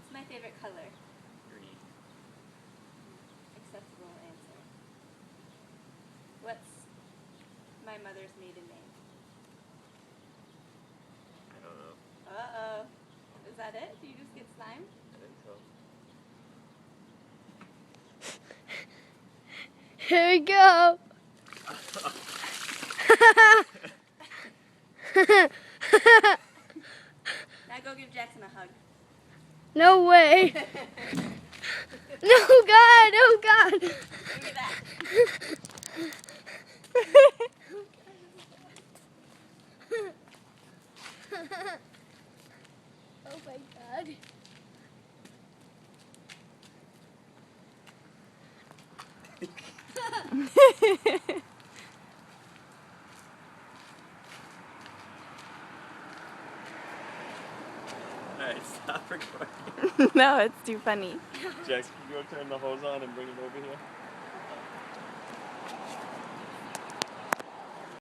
What's my favorite color? Green. Acceptable answer. What's my mother's maiden name? I don't know. Uh-oh. Is that it? Do you just get slime? I think so. Here we go. Now go give Jackson a hug. No way. No, God. Oh, God. Give me that. Oh, my God. Alright, stop recording. No, it's too funny. Jax, can you go turn the hose on and bring it over here?